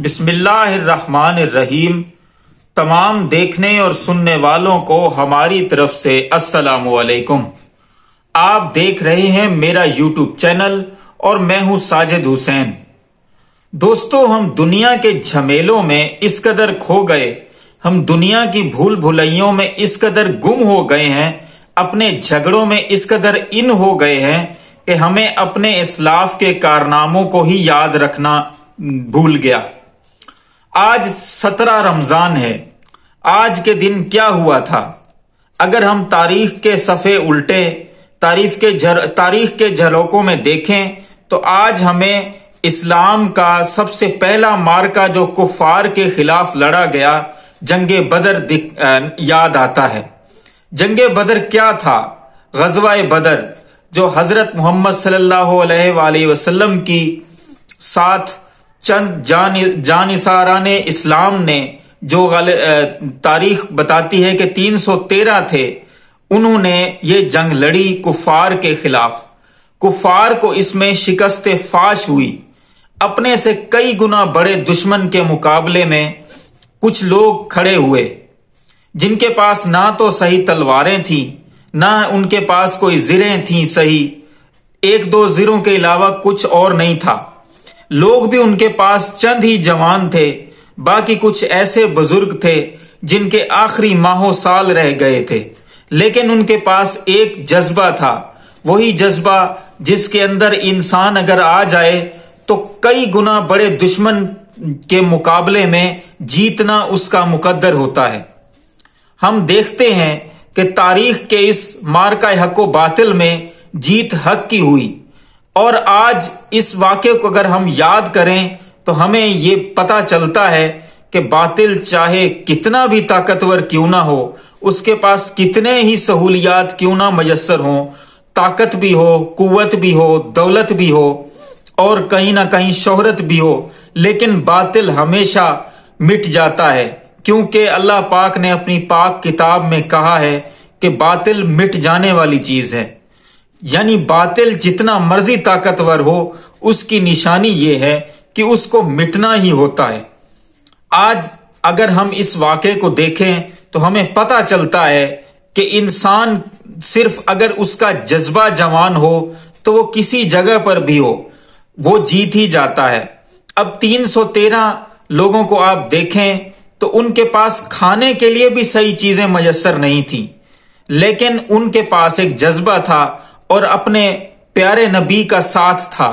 بسم اللہ الرحمن الرحیم۔ تمام دیکھنے اور سننے والوں کو ہماری طرف سے السلام علیکم۔ آپ دیکھ رہے ہیں میرا یوٹیوب چینل اور میں ہوں ساجد حسین۔ دوستو، ہم دنیا کے جھمیلوں میں اس قدر کھو گئے، ہم دنیا کی بھول بھلائیوں میں اس قدر گم ہو گئے ہیں، اپنے جھگڑوں میں اس قدر ان ہو گئے ہیں کہ ہمیں اپنے اسلاف کے کارناموں کو ہی یاد رکھنا بھول گیا۔ آج 17 رمضان ہے۔ آج کے دن کیا ہوا تھا؟ اگر ہم تاریخ کے صفحے الٹے، تاریخ کے جھروکوں میں دیکھیں تو آج ہمیں اسلام کا سب سے پہلا معرکہ جو کفار کے خلاف لڑا گیا، جنگ بدر یاد آتا ہے۔ جنگ بدر کیا تھا؟ غزوہ بدر، جو حضرت محمد صلی اللہ علیہ وآلہ وسلم کی ساتھ چند جانثاران اسلام نے، جو تاریخ بتاتی ہے کہ 313 تھے، انہوں نے یہ جنگ لڑی کفار کے خلاف۔ کفار کو اس میں شکست فاش ہوئی۔ اپنے سے کئی گنا بڑے دشمن کے مقابلے میں کچھ لوگ کھڑے ہوئے جن کے پاس نہ تو صحیح تلواریں تھیں، نہ ان کے پاس کوئی زرہیں تھیں صحیح، ایک دو زروں کے علاوہ کچھ اور نہیں تھا۔ لوگ بھی ان کے پاس چند ہی جوان تھے، باقی کچھ ایسے بزرگ تھے جن کے آخری ماہوں سال رہ گئے تھے، لیکن ان کے پاس ایک جذبہ تھا، وہی جذبہ جس کے اندر انسان اگر آ جائے تو کئی گنا بڑے دشمن کے مقابلے میں جیتنا اس کا مقدر ہوتا ہے۔ ہم دیکھتے ہیں کہ تاریخ کے اس معرکہ حق و باطل میں جیت حق کی ہوئی، اور آج اس واقعے کو اگر ہم یاد کریں تو ہمیں یہ پتہ چلتا ہے کہ باطل چاہے کتنا بھی طاقتور کیوں نہ ہو، اس کے پاس کتنے ہی سہولیات کیوں نہ میسر ہوں، طاقت بھی ہو، قوت بھی ہو، دولت بھی ہو، اور کہیں نہ کہیں شہرت بھی ہو، لیکن باطل ہمیشہ مٹ جاتا ہے، کیونکہ اللہ پاک نے اپنی پاک کتاب میں کہا ہے کہ باطل مٹ جانے والی چیز ہے۔ یعنی باطل جتنا مرضی طاقتور ہو، اس کی نشانی یہ ہے کہ اس کو مٹنا ہی ہوتا ہے۔ آج اگر ہم اس واقعے کو دیکھیں تو ہمیں پتہ چلتا ہے کہ انسان صرف اگر اس کا جذبہ جوان ہو تو وہ کسی جگہ پر بھی ہو، وہ جیت ہی جاتا ہے۔ اب 313 لوگوں کو آپ دیکھیں تو ان کے پاس کھانے کے لیے بھی صحیح چیزیں میسر نہیں تھیں، لیکن ان کے پاس ایک جذبہ تھا اور اپنے پیارے نبی کا ساتھ تھا۔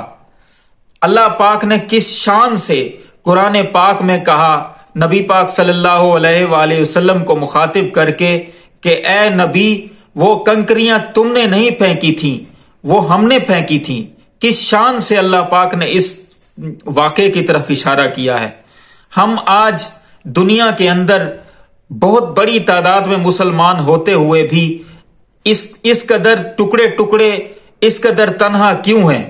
اللہ پاک نے کس شان سے قرآن پاک میں کہا، نبی پاک صلی اللہ علیہ وآلہ وسلم کو مخاطب کر کے، کہ اے نبی، وہ کنکریاں تم نے نہیں پھینکی تھیں، وہ ہم نے پھینکی تھیں۔ کس شان سے اللہ پاک نے اس واقعے کی طرف اشارہ کیا ہے۔ ہم آج دنیا کے اندر بہت بڑی تعداد میں مسلمان ہوتے ہوئے بھی اس قدر ٹکڑے ٹکڑے، اس قدر تنہا کیوں ہیں؟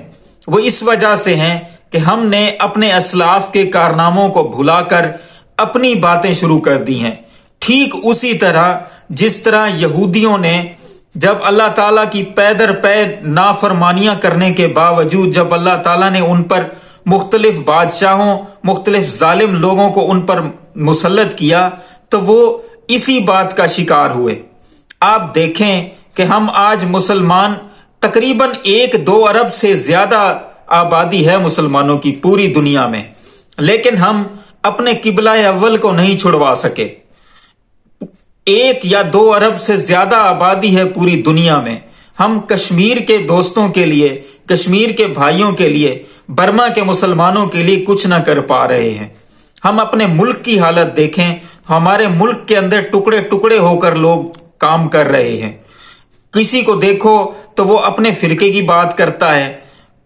وہ اس وجہ سے ہیں کہ ہم نے اپنے اسلاف کے کارناموں کو بھلا کر اپنی باتیں شروع کر دی ہیں۔ ٹھیک اسی طرح جس طرح یہودیوں نے جب اللہ تعالیٰ کی پے در پے نافرمانیاں کرنے کے باوجود جب اللہ تعالیٰ نے ان پر مختلف بادشاہوں، مختلف ظالم لوگوں کو ان پر مسلط کیا، تو وہ اسی بات کا شکار ہوئے۔ آپ دیکھیں کہ ہم آج مسلمان تقریباً 1-2 ارب سے زیادہ آبادی ہے مسلمانوں کی پوری دنیا میں، لیکن ہم اپنے قبلہ اول کو نہیں چھڑوا سکے۔ 1 یا 2 ارب سے زیادہ آبادی ہے پوری دنیا میں۔ ہم کشمیر کے دوستوں کے لیے، کشمیر کے بھائیوں کے لیے، برما کے مسلمانوں کے لیے کچھ نہ کر پا رہے ہیں۔ ہم اپنے ملک کی حالت دیکھیں، ہمارے ملک کے اندر ٹکڑے ٹکڑے ہو کر لوگ کام کر رہے ہیں۔ کسی کو دیکھو تو وہ اپنے فرقے کی بات کرتا ہے،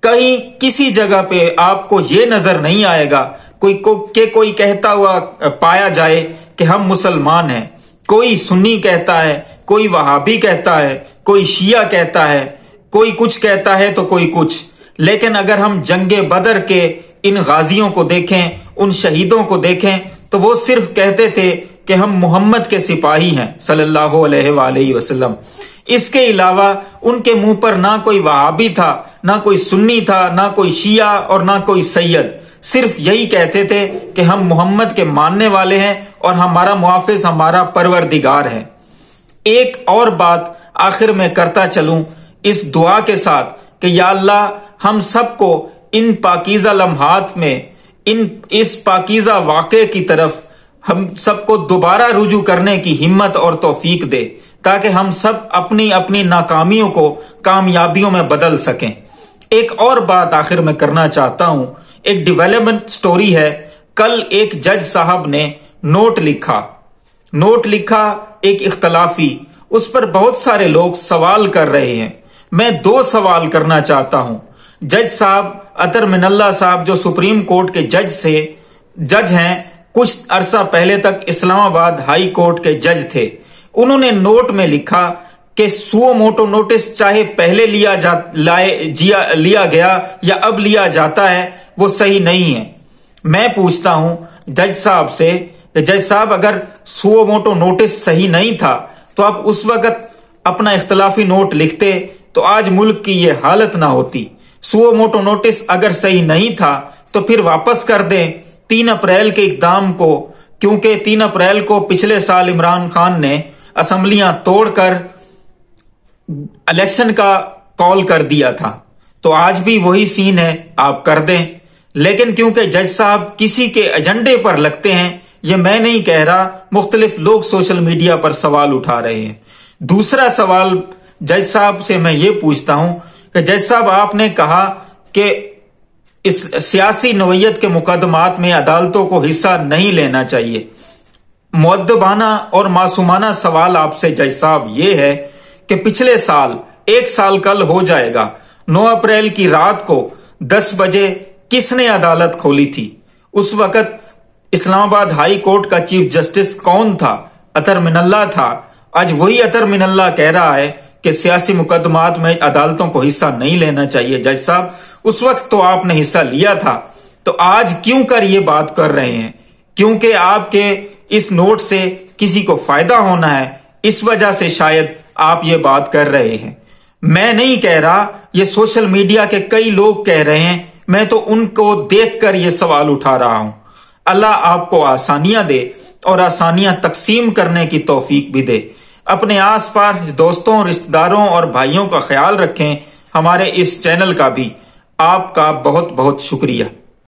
کہیں کسی جگہ پہ آپ کو یہ نظر نہیں آئے گا کوئی کہتا ہوا پایا جائے کہ ہم مسلمان ہیں۔ کوئی سنی کہتا ہے، کوئی وہابی کہتا ہے، کوئی شیعہ کہتا ہے، کوئی کچھ کہتا ہے تو کوئی کچھ۔ لیکن اگر ہم جنگ بدر کے ان غازیوں کو دیکھیں، ان شہیدوں کو دیکھیں، تو وہ صرف کہتے تھے کہ ہم محمد کے سپاہی ہیں صلی اللہ علیہ وآلہ وسلم۔ اس کے علاوہ ان کے منہ پر نہ کوئی وہابی تھا، نہ کوئی سنی تھا، نہ کوئی شیعہ اور نہ کوئی سید، صرف یہی کہتے تھے کہ ہم محمد کے ماننے والے ہیں اور ہمارا محافظ ہمارا پروردگار ہے۔ ایک اور بات آخر میں کرتا چلوں اس دعا کے ساتھ کہ یا اللہ ہم سب کو ان پاکیزہ لمحات میں اس پاکیزہ واقعے کی طرف ہم سب کو دوبارہ رجوع کرنے کی ہمت اور توفیق دے، تاکہ ہم سب اپنی اپنی ناکامیوں کو کامیابیوں میں بدل سکیں۔ ایک اور بات آخر میں کرنا چاہتا ہوں، ایک ڈیولپمنٹ سٹوری ہے۔ کل ایک جج صاحب نے نوٹ لکھا ایک اختلافی، اس پر بہت سارے لوگ سوال کر رہے ہیں۔ میں 2 سوال کرنا چاہتا ہوں۔ جج صاحب اطہر من اللہ صاحب جو سپریم کورٹ کے جج ہیں، کچھ عرصہ پہلے تک اسلام آباد ہائی کورٹ کے جج تھے۔ انہوں نے نوٹ میں لکھا کہ سو موٹو نوٹس چاہے پہلے لیا گیا یا اب لیا جاتا ہے وہ صحیح نہیں ہے۔ میں پوچھتا ہوں جج صاحب سے کہ جج صاحب اگر سو موٹو نوٹس صحیح نہیں تھا تو آپ اس وقت اپنا اختلافی نوٹ لکھتے تو آج ملک کی یہ حالت نہ ہوتی۔ سو موٹو نوٹس اگر صحیح نہیں تھا تو پھر واپس کر دیں 3 اپریل کے اقدام کو، کیونکہ 3 اپریل کو پچھلے سال عمران خان نے اسمبلیاں توڑ کر الیکشن کا کال کر دیا تھا، تو آج بھی وہی سین ہے، آپ کر دیں۔ لیکن کیونکہ جج صاحب کسی کے ایجنڈے پر لگتے ہیں، یہ میں نہیں کہہ رہا، مختلف لوگ سوشل میڈیا پر سوال اٹھا رہے ہیں۔ دوسرا سوال جج صاحب سے میں یہ پوچھتا ہوں کہ جج صاحب آپ نے کہا کہ اس سیاسی نوعیت کے مقدمات میں عدالتوں کو حصہ نہیں لینا چاہیے۔ مؤدبانہ اور معصومانہ سوال آپ سے جج صاحب یہ ہے کہ پچھلے سال 1 سال کل ہو جائے گا، 9 اپریل کی رات کو 10 بجے کس نے عدالت کھولی تھی؟ اس وقت اسلام آباد ہائی کورٹ کا چیف جسٹس کون تھا؟ اطہر من اللہ تھا۔ آج وہی اطہر من اللہ کہہ رہا ہے کہ سیاسی مقدمات میں عدالتوں کو حصہ نہیں لینا چاہیے۔ جج صاحب اس وقت تو آپ نے حصہ لیا تھا، تو آج کیوں کر یہ بات کر رہے ہیں؟ کیونکہ آپ کے اس نوٹ سے کسی کو فائدہ ہونا ہے، اس وجہ سے شاید آپ یہ بات کر رہے ہیں۔ میں نہیں کہہ رہا، یہ سوشل میڈیا کے کئی لوگ کہہ رہے ہیں، میں تو ان کو دیکھ کر یہ سوال اٹھا رہا ہوں۔ اللہ آپ کو آسانیاں دے اور آسانیاں تقسیم کرنے کی توفیق بھی دے۔ اپنے آس پاس دوستوں، رشتہ داروں اور بھائیوں کا خیال رکھیں، ہمارے اس چینل کا بھی۔ آپ کا بہت بہت شکریہ۔